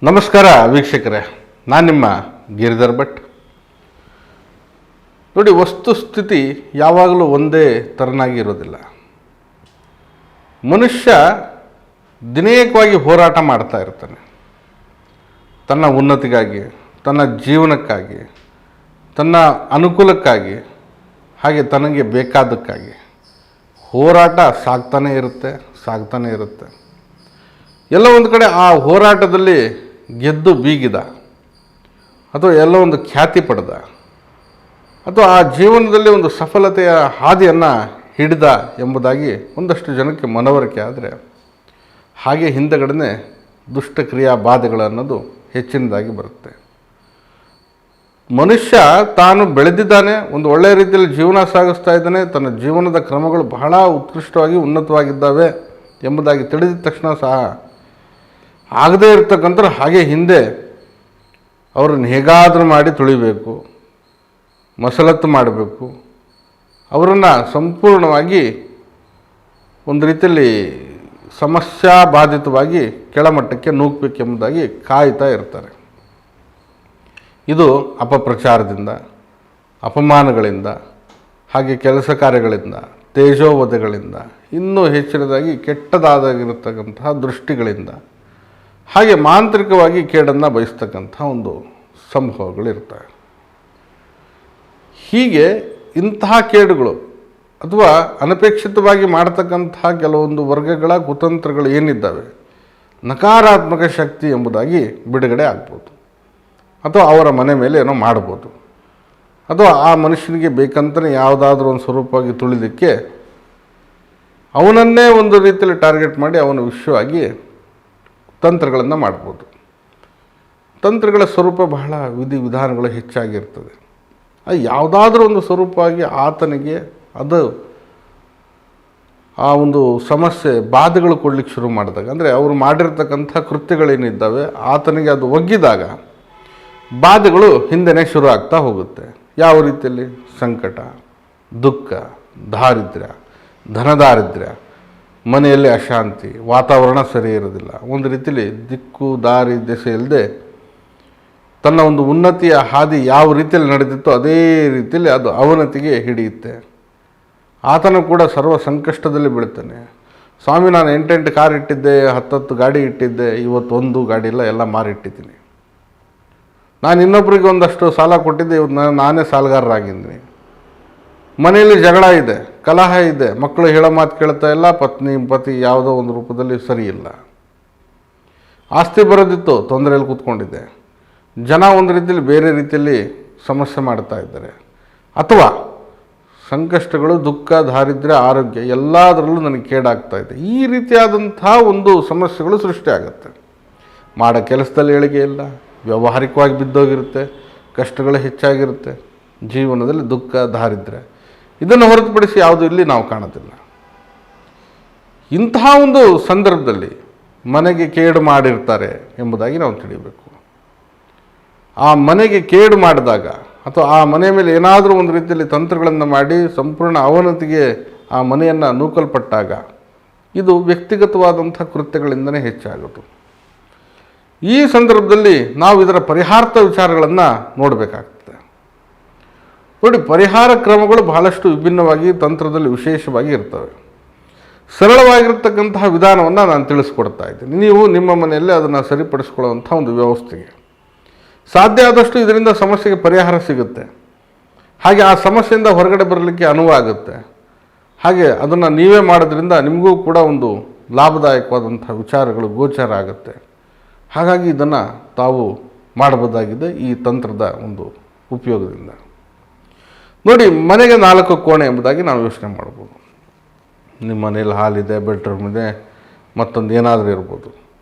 ನಮಸ್ಕಾರ ವೀಕ್ಷಕರೇ, ನಾನು ನಿಮ್ಮ ಗಿರಿಧರ್ ಭಟ್. ನೋಡಿ, ವಸ್ತುಸ್ಥಿತಿ ಯಾವಾಗಲೂ ಒಂದೇ ಥರನಾಗಿ ಇರೋದಿಲ್ಲ. ಮನುಷ್ಯ ದಿನೇಕವಾಗಿ ಹೋರಾಟ ಮಾಡ್ತಾ ಇರ್ತಾನೆ, ತನ್ನ ಉನ್ನತಿಗಾಗಿ, ತನ್ನ ಜೀವನಕ್ಕಾಗಿ, ತನ್ನ ಅನುಕೂಲಕ್ಕಾಗಿ, ಹಾಗೆ ತನಗೆ ಬೇಕಾದಕ್ಕಾಗಿ ಹೋರಾಟ ಸಾಗ್ತಾನೇ ಇರುತ್ತೆ. ಎಲ್ಲ ಒಂದು ಕಡೆ ಆ ಹೋರಾಟದಲ್ಲಿ ಗೆದ್ದು ಬೀಗಿದ, ಅಥವಾ ಎಲ್ಲ ಒಂದು ಖ್ಯಾತಿ ಪಡೆದ, ಅಥವಾ ಆ ಜೀವನದಲ್ಲಿ ಒಂದು ಸಫಲತೆಯ ಹಾದಿಯನ್ನು ಹಿಡಿದ ಎಂಬುದಾಗಿ ಒಂದಷ್ಟು ಜನಕ್ಕೆ ಮನವರಿಕೆ ಆದರೆ, ಹಾಗೆ ಹಿಂದೆಗಡೆ ದುಷ್ಟಕ್ರಿಯಾ ಬಾಧೆಗಳು ಅನ್ನೋದು ಹೆಚ್ಚಿನದಾಗಿ ಬರುತ್ತೆ. ಮನುಷ್ಯ ತಾನು ಬೆಳೆದಿದ್ದಾನೆ, ಒಂದು ಒಳ್ಳೆಯ ರೀತಿಯಲ್ಲಿ ಜೀವನ ಸಾಗಿಸ್ತಾ ಇದ್ದಾನೆ, ತನ್ನ ಜೀವನದ ಕ್ರಮಗಳು ಬಹಳ ಉತ್ಕೃಷ್ಟವಾಗಿ ಉನ್ನತವಾಗಿದ್ದಾವೆ ಎಂಬುದಾಗಿ ತಿಳಿದ ತಕ್ಷಣ ಸಹ ಆಗದೇ ಇರ್ತಕ್ಕಂಥ ಹಾಗೆ ಹಿಂದೆ ಅವರನ್ನು ಹೇಗಾದರೂ ಮಾಡಿ ತುಳಿಬೇಕು, ಮಸಲತ್ತು ಮಾಡಬೇಕು, ಅವರನ್ನು ಸಂಪೂರ್ಣವಾಗಿ ಒಂದು ರೀತಿಯಲ್ಲಿ ಸಮಸ್ಯಾಬಾಧಿತವಾಗಿ ಕೆಳಮಟ್ಟಕ್ಕೆ ನೂಕಬೇಕೆಂಬುದಾಗಿ ಕಾಯ್ತಾ ಇರ್ತಾರೆ. ಇದು ಅಪಪ್ರಚಾರದಿಂದ, ಅಪಮಾನಗಳಿಂದ, ಹಾಗೆ ಕೆಲಸ ಕಾರ್ಯಗಳಿಂದ, ತೇಜೋವಧೆಗಳಿಂದ, ಇನ್ನೂ ಹೆಚ್ಚಿನದಾಗಿ ಕೆಟ್ಟದಾಗಿರತಕ್ಕಂತಹ ದೃಷ್ಟಿಗಳಿಂದ, ಹಾಗೆ ಮಾಂತ್ರಿಕವಾಗಿ ಕೇಡನ್ನು ಬಯಸ್ತಕ್ಕಂಥ ಒಂದು ಸಂಭವಗಳಿರ್ತವೆ. ಹೀಗೆ ಇಂತಹ ಕೇಡುಗಳು ಅಥವಾ ಅನಪೇಕ್ಷಿತವಾಗಿ ಮಾಡತಕ್ಕಂತಹ ಕೆಲವೊಂದು ವರ್ಗಗಳ ಕುತಂತ್ರಗಳು ಏನಿದ್ದಾವೆ, ನಕಾರಾತ್ಮಕ ಶಕ್ತಿ ಎಂಬುದಾಗಿ ಬಿಡುಗಡೆ ಆಗ್ಬೋದು, ಅಥವಾ ಅವರ ಮನೆ ಮೇಲೆ ಏನೋ ಮಾಡ್ಬೋದು, ಅಥವಾ ಆ ಮನುಷ್ಯನಿಗೆ ಬೇಕಂತಲೇ ಯಾವುದಾದ್ರೂ ಒಂದು ಸ್ವರೂಪವಾಗಿ ತುಳಿಲಿಕ್ಕೆ ಅವನನ್ನೇ ಒಂದು ರೀತಿಯಲ್ಲಿ ಟಾರ್ಗೆಟ್ ಮಾಡಿ ಅವನ ವಿಷಯವಾಗಿ ತಂತ್ರಗಳನ್ನು ಮಾಡ್ಬೋದು. ತಂತ್ರಗಳ ಸ್ವರೂಪ ಬಹಳ ವಿಧಾನಗಳು ಹೆಚ್ಚಾಗಿರ್ತದೆ. ಅದು ಯಾವುದಾದ್ರೂ ಒಂದು ಸ್ವರೂಪವಾಗಿ ಆತನಿಗೆ ಅದು ಆ ಒಂದು ಸಮಸ್ಯೆ ಬಾಧೆಗಳು ಕೊಡಲಿಕ್ಕೆ ಶುರು ಮಾಡಿದಾಗ, ಅಂದರೆ ಅವರು ಮಾಡಿರ್ತಕ್ಕಂಥ ಕೃತ್ಯಗಳೇನಿದ್ದಾವೆ ಆತನಿಗೆ ಅದು ಒಗ್ಗಿದಾಗ ಬಾಧೆಗಳು ಹಿಂದೆನೇ ಶುರು ಆಗ್ತಾ ಹೋಗುತ್ತೆ. ಯಾವ ರೀತಿಯಲ್ಲಿ? ಸಂಕಟ, ದುಃಖ, ದಾರಿದ್ರ್ಯ, ಧನದಾರಿದ್ರ್ಯ, ಮನೆಯಲ್ಲಿ ಅಶಾಂತಿ, ವಾತಾವರಣ ಸರಿ ಇರೋದಿಲ್ಲ, ಒಂದು ರೀತಿಯಲ್ಲಿ ದಿಕ್ಕು ದಾರಿ ದೆಸೆ ಇಲ್ಲದೆ ತನ್ನ ಒಂದು ಉನ್ನತಿಯ ಹಾದಿ ಯಾವ ರೀತಿಯಲ್ಲಿ ನಡೆದಿತ್ತೋ ಅದೇ ರೀತಿಯಲ್ಲಿ ಅದು ಅವನತಿಗೆ ಹಿಡಿಯುತ್ತೆ. ಆತನು ಕೂಡ ಸರ್ವ ಸಂಕಷ್ಟದಲ್ಲಿ ಬೀಳ್ತಾನೆ. ಸ್ವಾಮಿ, ನಾನು 8 ಕಾರ್ ಇಟ್ಟಿದ್ದೆ, 10 ಗಾಡಿ ಇಟ್ಟಿದ್ದೆ, ಇವತ್ತು ಒಂದು ಗಾಡಿ ಇಲ್ಲ, ಎಲ್ಲ ಮಾರಿಟ್ಟಿದ್ದೀನಿ. ನಾನು ಇನ್ನೊಬ್ಬರಿಗೆ ಒಂದಷ್ಟು ಸಾಲ ಕೊಟ್ಟಿದ್ದೆ, ಇವತ್ತು ನಾನೇ ಸಾಲಗಾರರಾಗಿದ್ದೀನಿ. ಮನೆಯಲ್ಲಿ ಜಗಳ ಇದೆ, ಕಲಹ ಇದೆ, ಮಕ್ಕಳು ಹೇಳೋ ಮಾತು ಕೇಳ್ತಾ ಇಲ್ಲ, ಪತಿ ಯಾವುದೋ ಒಂದು ರೂಪದಲ್ಲಿ ಸರಿ ಇಲ್ಲ, ಆಸ್ತಿ ಬರೋದಿತ್ತು, ತೊಂದರೆಯಲ್ಲಿ ಕೂತ್ಕೊಂಡಿದ್ದೆ, ಜನ ಒಂದು ರೀತಿಯಲ್ಲಿ ಬೇರೆ ರೀತಿಯಲ್ಲಿ ಸಮಸ್ಯೆ ಮಾಡ್ತಾ ಇದ್ದಾರೆ, ಅಥವಾ ಸಂಕಷ್ಟಗಳು, ದುಃಖ, ದಾರಿದ್ರ್ಯ, ಆರೋಗ್ಯ ಎಲ್ಲದರಲ್ಲೂ ನನಗೆ ಕೇಡಾಗ್ತಾ ಇದೆ. ಈ ರೀತಿಯಾದಂಥ ಒಂದು ಸಮಸ್ಯೆಗಳು ಸೃಷ್ಟಿಯಾಗುತ್ತೆ. ಮಾಡೋ ಕೆಲಸದಲ್ಲಿ ಏಳಿಗೆ ಇಲ್ಲ, ವ್ಯಾವಹಾರಿಕವಾಗಿ ಬಿದ್ದೋಗಿರುತ್ತೆ, ಕಷ್ಟಗಳು ಹೆಚ್ಚಾಗಿರುತ್ತೆ, ಜೀವನದಲ್ಲಿ ದುಃಖ, ದಾರಿದ್ರ್ಯ, ಇದನ್ನು ಹೊರತುಪಡಿಸಿ ಯಾವುದು ಇಲ್ಲಿ ನಾವು ಕಾಣೋದಿಲ್ಲ. ಇಂತಹ ಒಂದು ಸಂದರ್ಭದಲ್ಲಿ ಮನೆಗೆ ಕೇಡು ಮಾಡಿರ್ತಾರೆ ಎಂಬುದಾಗಿ ನಾವು ತಿಳಿಯಬೇಕು. ಆ ಮನೆಗೆ ಕೇಡು ಮಾಡಿದಾಗ, ಅಥವಾ ಆ ಮನೆ ಮೇಲೆ ಏನಾದರೂ ಒಂದು ರೀತಿಯಲ್ಲಿ ತಂತ್ರಗಳನ್ನು ಮಾಡಿ ಸಂಪೂರ್ಣ ಅವನತಿಗೆ ಆ ಮನೆಯನ್ನು ನೂಕಲ್ಪಟ್ಟಾಗ ಇದು ವ್ಯಕ್ತಿಗತವಾದಂಥ ಕೃತ್ಯಗಳಿಂದಲೇ ಹೆಚ್ಚಾಗೋದು. ಈ ಸಂದರ್ಭದಲ್ಲಿ ನಾವು ಇದರ ಪರಿಹಾರ್ಥ ವಿಚಾರಗಳನ್ನು ನೋಡಬೇಕಾಗ್ತದೆ. ನೋಡಿ, ಪರಿಹಾರ ಕ್ರಮಗಳು ಬಹಳಷ್ಟು ವಿಭಿನ್ನವಾಗಿ ತಂತ್ರದಲ್ಲಿ ವಿಶೇಷವಾಗಿ ಇರ್ತವೆ. ಸರಳವಾಗಿರ್ತಕ್ಕಂತಹ ವಿಧಾನವನ್ನು ನಾನು ತಿಳಿಸ್ಕೊಡ್ತಾ ಇದ್ದೀನಿ. ನೀವು ನಿಮ್ಮ ಮನೆಯಲ್ಲೇ ಅದನ್ನು ಸರಿಪಡಿಸ್ಕೊಳ್ಳುವಂಥ ಒಂದು ವ್ಯವಸ್ಥೆಗೆ ಸಾಧ್ಯ ಆದಷ್ಟು ಇದರಿಂದ ಸಮಸ್ಯೆಗೆ ಪರಿಹಾರ ಸಿಗುತ್ತೆ. ಹಾಗೆ ಆ ಸಮಸ್ಯೆಯಿಂದ ಹೊರಗಡೆ ಬರಲಿಕ್ಕೆ ಅನುವಾಗುತ್ತೆ. ಹಾಗೆ ಅದನ್ನು ನೀವೇ ಮಾಡೋದ್ರಿಂದ ನಿಮಗೂ ಕೂಡ ಒಂದು ಲಾಭದಾಯಕವಾದಂಥ ವಿಚಾರಗಳು ಗೋಚರ ಆಗುತ್ತೆ. ಹಾಗಾಗಿ ಇದನ್ನು ತಾವು ಮಾಡಬಹುದಾಗಿದೆ ಈ ತಂತ್ರದ ಒಂದು ಉಪಯೋಗದಿಂದ. ನೋಡಿ, ಮನೆಗೆ 4 ಕೋಣೆ ಎಂಬುದಾಗಿ ನಾವು ಯೋಚನೆ ಮಾಡ್ಬೋದು. ನಿಮ್ಮ ಮನೇಲಿ ಹಾಲಿದೆ, ಬೆಡ್ರೂಮ್ ಇದೆ, ಮತ್ತೊಂದು ಏನಾದರೂ ಇರ್ಬೋದು.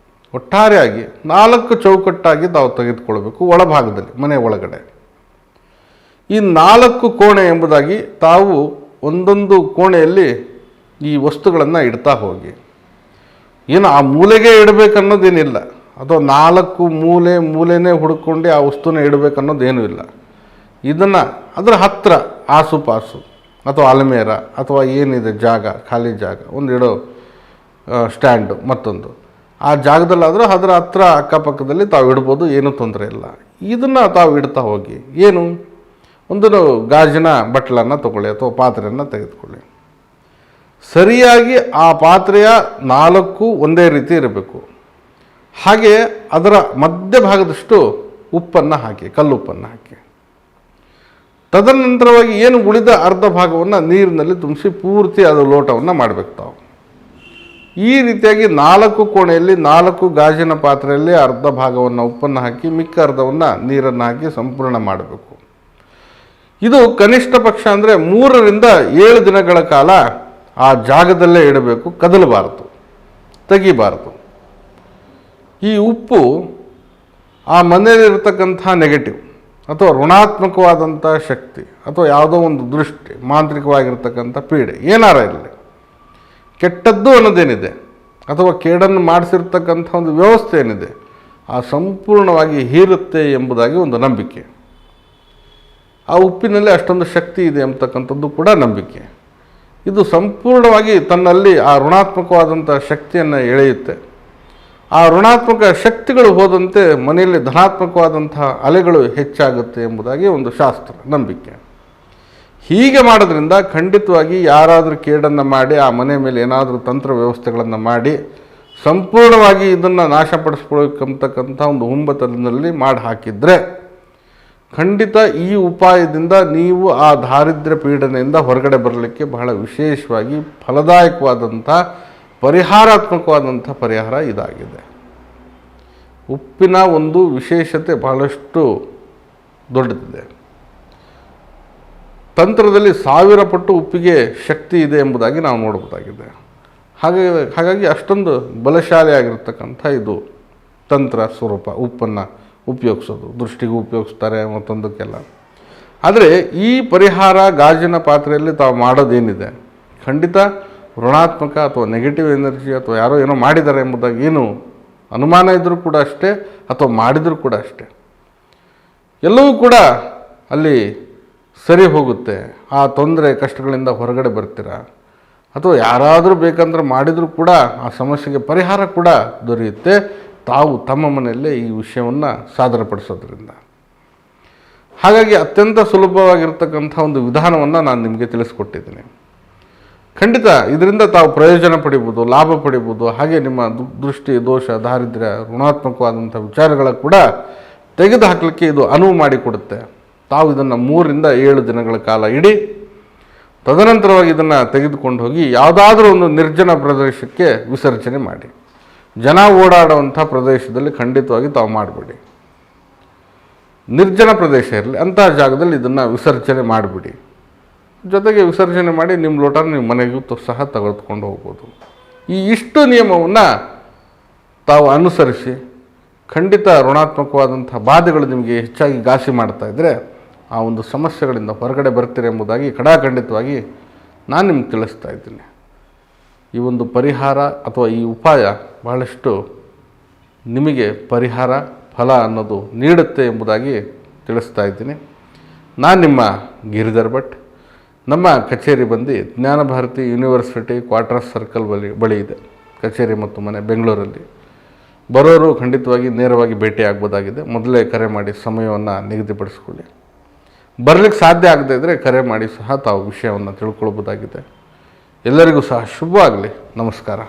ಒಟ್ಟಾರೆಯಾಗಿ 4 ಚೌಕಟ್ಟಾಗಿ ತಾವು ತೆಗೆದುಕೊಳ್ಬೇಕು ಒಳಭಾಗದಲ್ಲಿ, ಮನೆ ಒಳಗಡೆ. ಈ 4 ಕೋಣೆ ಎಂಬುದಾಗಿ ತಾವು ಒಂದೊಂದು ಕೋಣೆಯಲ್ಲಿ ಈ ವಸ್ತುಗಳನ್ನು ಇಡ್ತಾ ಹೋಗಿ. ಏನು ಆ ಮೂಲೆಗೆ ಇಡಬೇಕನ್ನೋದೇನಿಲ್ಲ, ಅಥವಾ 4 ಮೂಲೆನೇ ಹುಡ್ಕೊಂಡು ಆ ವಸ್ತುನ ಇಡಬೇಕನ್ನೋದೇನೂ ಇಲ್ಲ. ಇದನ್ನು ಅದರ ಹತ್ತಿರ ಆಸುಪಾಸು, ಅಥವಾ ಅಲ್ಮೇರ, ಅಥವಾ ಏನಿದೆ ಜಾಗ, ಖಾಲಿ ಜಾಗ, ಒಂದು ಇಡೋ ಸ್ಟ್ಯಾಂಡು, ಮತ್ತೊಂದು ಆ ಜಾಗದಲ್ಲಾದರೂ ಅದರ ಹತ್ರ ಅಕ್ಕಪಕ್ಕದಲ್ಲಿ ತಾವು ಇಡ್ಬೋದು, ಏನೂ ತೊಂದರೆ ಇಲ್ಲ. ಇದನ್ನು ತಾವು ಇಡ್ತಾ ಹೋಗಿ. ಏನು, ಒಂದು ಗಾಜಿನ ಬಟ್ಲನ್ನು ತಗೊಳ್ಳಿ ಅಥವಾ ಪಾತ್ರೆಯನ್ನು ತೆಗೆದುಕೊಳ್ಳಿ. ಸರಿಯಾಗಿ ಆ ಪಾತ್ರೆಯ 4 ಒಂದೇ ರೀತಿ ಇರಬೇಕು. ಹಾಗೆ ಅದರ ಮಧ್ಯಭಾಗದಷ್ಟು ಉಪ್ಪನ್ನು ಹಾಕಿ, ಕಲ್ಲುಪ್ಪನ್ನು ಹಾಕಿ. ತದನಂತರವಾಗಿ ಏನು ಉಳಿದ ಅರ್ಧ ಭಾಗವನ್ನು ನೀರಿನಲ್ಲಿ ತುಂಬಿಸಿ ಪೂರ್ತಿ ಅದು ಲೋಟವನ್ನು ಮಾಡಬೇಕು ತಾವು. ಈ ರೀತಿಯಾಗಿ 4 ಕೋಣೆಯಲ್ಲಿ 4 ಗಾಜಿನ ಪಾತ್ರೆಯಲ್ಲಿ ಅರ್ಧ ಭಾಗವನ್ನು ಉಪ್ಪನ್ನು ಹಾಕಿ ಮಿಕ್ಕ ಅರ್ಧವನ್ನು ನೀರನ್ನು ಹಾಕಿ ಸಂಪೂರ್ಣ ಮಾಡಬೇಕು. ಇದು ಕನಿಷ್ಠ ಪಕ್ಷ ಅಂದರೆ 3 ರಿಂದ 7 ದಿನಗಳ ಕಾಲ ಆ ಜಾಗದಲ್ಲೇ ಇಡಬೇಕು, ಕದಲಬಾರದು, ತೆಗಿಬಾರದು. ಈ ಉಪ್ಪು ಆ ಮನೆಯಲ್ಲಿರ್ತಕ್ಕಂಥ ನೆಗೆಟಿವ್ ಅಥವಾ ಋಣಾತ್ಮಕವಾದಂಥ ಶಕ್ತಿ ಅಥವಾ ಯಾವುದೋ ಒಂದು ದೃಷ್ಟಿ, ಮಾಂತ್ರಿಕವಾಗಿರ್ತಕ್ಕಂಥ ಪೀಡೆ ಏನಾರ ಇರಲಿ, ಕೆಟ್ಟದ್ದು ಅನ್ನೋದೇನಿದೆ ಅಥವಾ ಕೇಡನ್ನು ಮಾಡಿಸಿರ್ತಕ್ಕಂಥ ಒಂದು ವ್ಯವಸ್ಥೆ ಏನಿದೆ ಆ ಸಂಪೂರ್ಣವಾಗಿ ಹೀರುತ್ತೆ ಎಂಬುದಾಗಿ ಒಂದು ನಂಬಿಕೆ. ಆ ಉಪ್ಪಿನಲ್ಲಿ ಅಷ್ಟೊಂದು ಶಕ್ತಿ ಇದೆ ಎಂಬತಕ್ಕಂಥದ್ದು ಕೂಡ ನಂಬಿಕೆ. ಇದು ಸಂಪೂರ್ಣವಾಗಿ ತನ್ನಲ್ಲಿ ಆ ಋಣಾತ್ಮಕವಾದಂಥ ಶಕ್ತಿಯನ್ನು ಎಳೆಯುತ್ತೆ. ಆ ಋಣಾತ್ಮಕ ಶಕ್ತಿಗಳು ಹೋದಂತೆ ಮನೆಯಲ್ಲಿ ಧನಾತ್ಮಕವಾದಂಥ ಅಲೆಗಳು ಹೆಚ್ಚಾಗುತ್ತೆ ಎಂಬುದಾಗಿ ಒಂದು ಶಾಸ್ತ್ರ ನಂಬಿಕೆ. ಹೀಗೆ ಮಾಡೋದ್ರಿಂದ ಖಂಡಿತವಾಗಿ ಯಾರಾದರೂ ಕೇಡನ್ನು ಮಾಡಿ ಆ ಮನೆ ಮೇಲೆ ಏನಾದರೂ ತಂತ್ರ ವ್ಯವಸ್ಥೆಗಳನ್ನು ಮಾಡಿ ಸಂಪೂರ್ಣವಾಗಿ ಇದನ್ನು ನಾಶಪಡಿಸ್ಕೊಳ್ಬೇಕಂತಕ್ಕಂಥ ಒಂದು ಹುಂಬತನದಲ್ಲಿ ಮಾಡಿ ಹಾಕಿದರೆ ಖಂಡಿತ ಈ ಉಪಾಯದಿಂದ ನೀವು ಆ ದಾರಿದ್ರ್ಯ ಪೀಡನೆಯಿಂದ ಹೊರಗಡೆ ಬರಲಿಕ್ಕೆ ಬಹಳ ವಿಶೇಷವಾಗಿ ಫಲದಾಯಕವಾದಂಥ ಪರಿಹಾರಾತ್ಮಕವಾದಂಥ ಪರಿಹಾರ ಇದಾಗಿದೆ. ಉಪ್ಪಿನ ಒಂದು ವಿಶೇಷತೆ ಬಹಳಷ್ಟು ದೊಡ್ಡದಿದೆ. ತಂತ್ರದಲ್ಲಿ 1000 ಪಟ್ಟು ಉಪ್ಪಿಗೆ ಶಕ್ತಿ ಇದೆ ಎಂಬುದಾಗಿ ನಾವು ನೋಡಬಹುದಾಗಿದೆ. ಹಾಗಾಗಿ ಅಷ್ಟೊಂದು ಬಲಶಾಲಿಯಾಗಿರ್ತಕ್ಕಂಥ ಇದು ತಂತ್ರ ಸ್ವರೂಪ. ಉಪ್ಪನ್ನು ಉಪಯೋಗಿಸೋದು ದೃಷ್ಟಿಗೂ ಉಪಯೋಗಿಸ್ತಾರೆ, ಮತ್ತೊಂದಕ್ಕೆಲ್ಲ. ಆದರೆ ಈ ಪರಿಹಾರ ಗಾಜಿನ ಪಾತ್ರೆಯಲ್ಲಿ ತಾವು ಮಾಡೋದೇನಿದೆ ಖಂಡಿತ ಋಣಾತ್ಮಕ ಅಥವಾ ನೆಗೆಟಿವ್ ಎನರ್ಜಿ ಅಥವಾ ಯಾರೋ ಏನೋ ಮಾಡಿದ್ದಾರೆ ಎಂಬುದಾಗಿ ಏನು ಅನುಮಾನ ಇದ್ದರೂ ಕೂಡ ಅಷ್ಟೇ, ಅಥವಾ ಮಾಡಿದರೂ ಕೂಡ ಅಷ್ಟೇ, ಎಲ್ಲವೂ ಕೂಡ ಅಲ್ಲಿ ಸರಿ ಹೋಗುತ್ತೆ. ಆ ತೊಂದರೆ ಕಷ್ಟಗಳಿಂದ ಹೊರಗಡೆ ಬರ್ತೀರಾ. ಅಥವಾ ಯಾರಾದರೂ ಬೇಕಂದ್ರೆ ಮಾಡಿದರೂ ಕೂಡ ಆ ಸಮಸ್ಯೆಗೆ ಪರಿಹಾರ ಕೂಡ ದೊರೆಯುತ್ತೆ, ತಾವು ತಮ್ಮ ಮನೆಯಲ್ಲೇ ಈ ವಿಷಯವನ್ನು ಸಾದರಪಡಿಸೋದ್ರಿಂದ. ಹಾಗಾಗಿ ಅತ್ಯಂತ ಸುಲಭವಾಗಿರ್ತಕ್ಕಂಥ ಒಂದು ವಿಧಾನವನ್ನು ನಾನು ನಿಮಗೆ ತಿಳಿಸ್ಕೊಟ್ಟಿದ್ದೀನಿ. ಖಂಡಿತ ಇದರಿಂದ ತಾವು ಪ್ರಯೋಜನ ಪಡಿಬೋದು, ಲಾಭ ಪಡಿಬೋದು. ಹಾಗೆ ನಿಮ್ಮ ದೃಷ್ಟಿ ದೋಷ, ದಾರಿದ್ರ್ಯ, ಋಣಾತ್ಮಕವಾದಂಥ ವಿಚಾರಗಳ ಕೂಡ ತೆಗೆದು ಹಾಕಲಿಕ್ಕೆ ಇದು ಅನುವು ಮಾಡಿಕೊಡುತ್ತೆ. ತಾವು ಇದನ್ನು 3 ರಿಂದ 7 ದಿನಗಳ ಕಾಲ ಇಡಿ. ತದನಂತರವಾಗಿ ಇದನ್ನು ತೆಗೆದುಕೊಂಡು ಹೋಗಿ ಯಾವುದಾದ್ರೂ ಒಂದು ನಿರ್ಜನ ಪ್ರದೇಶಕ್ಕೆ ವಿಸರ್ಜನೆ ಮಾಡಿ. ಜನ ಓಡಾಡುವಂಥ ಪ್ರದೇಶದಲ್ಲಿ ಖಂಡಿತವಾಗಿ ತಾವು ಮಾಡಬೇಡಿ. ನಿರ್ಜನ ಪ್ರದೇಶ ಇರಲಿ, ಅಂತಹ ಜಾಗದಲ್ಲಿ ಇದನ್ನು ವಿಸರ್ಜನೆ ಮಾಡಿಬಿಡಿ. ಜೊತೆಗೆ ವಿಸರ್ಜನೆ ಮಾಡಿ ನಿಮ್ಮ ಲೋಟನ ನಿಮ್ಮ ಮನೆಗೂ ಸಹ ತೆಗೆದುಕೊಂಡು ಹೋಗ್ಬೋದು. ಈ ಇಷ್ಟು ನಿಯಮವನ್ನು ತಾವು ಅನುಸರಿಸಿ ಖಂಡಿತ ಋಣಾತ್ಮಕವಾದಂಥ ಬಾಧೆಗಳು ನಿಮಗೆ ಹೆಚ್ಚಾಗಿ ಘಾಸಿ ಮಾಡ್ತಾ ಇದ್ದರೆ ಆ ಒಂದು ಸಮಸ್ಯೆಗಳಿಂದ ಹೊರಗಡೆ ಬರ್ತೀರಿ ಎಂಬುದಾಗಿ ಖಂಡಿತವಾಗಿ ನಾನು ನಿಮ್ಗೆ ತಿಳಿಸ್ತಾ ಇದ್ದೀನಿ. ಈ ಒಂದು ಪರಿಹಾರ ಅಥವಾ ಈ ಉಪಾಯ ಬಹಳಷ್ಟು ನಿಮಗೆ ಪರಿಹಾರ ಫಲ ಅನ್ನೋದು ನೀಡುತ್ತೆ ಎಂಬುದಾಗಿ ತಿಳಿಸ್ತಾ ಇದ್ದೀನಿ. ನಾನು ನಿಮ್ಮ ಗಿರಿಧರ್ ಭಟ್. ನಮ್ಮ ಕಚೇರಿ ಬಂದು ಜ್ಞಾನಭಾರತಿ ಯೂನಿವರ್ಸಿಟಿ ಕ್ವಾರ್ಟರ್ಸ್ ಸರ್ಕಲ್ ಬಳಿ ಇದೆ ಕಚೇರಿ ಮತ್ತು ಮನೆ, ಬೆಂಗಳೂರಲ್ಲಿ. ಬರೋರು ಖಂಡಿತವಾಗಿ ನೇರವಾಗಿ ಭೇಟಿ ಆಗ್ಬೋದಾಗಿದೆ. ಮೊದಲೇ ಕರೆ ಮಾಡಿ ಸಮಯವನ್ನು ನಿಗದಿಪಡಿಸ್ಕೊಳ್ಳಿ. ಬರಲಿಕ್ಕೆ ಸಾಧ್ಯ ಆಗದೇ ಇದ್ದರೆ ಕರೆ ಮಾಡಿ ಸಹ ತಾವು ವಿಷಯವನ್ನು ತಿಳ್ಕೊಳ್ಬೋದಾಗಿದೆ. ಎಲ್ಲರಿಗೂ ಸಹ ಶುಭವಾಗಲಿ. ನಮಸ್ಕಾರ.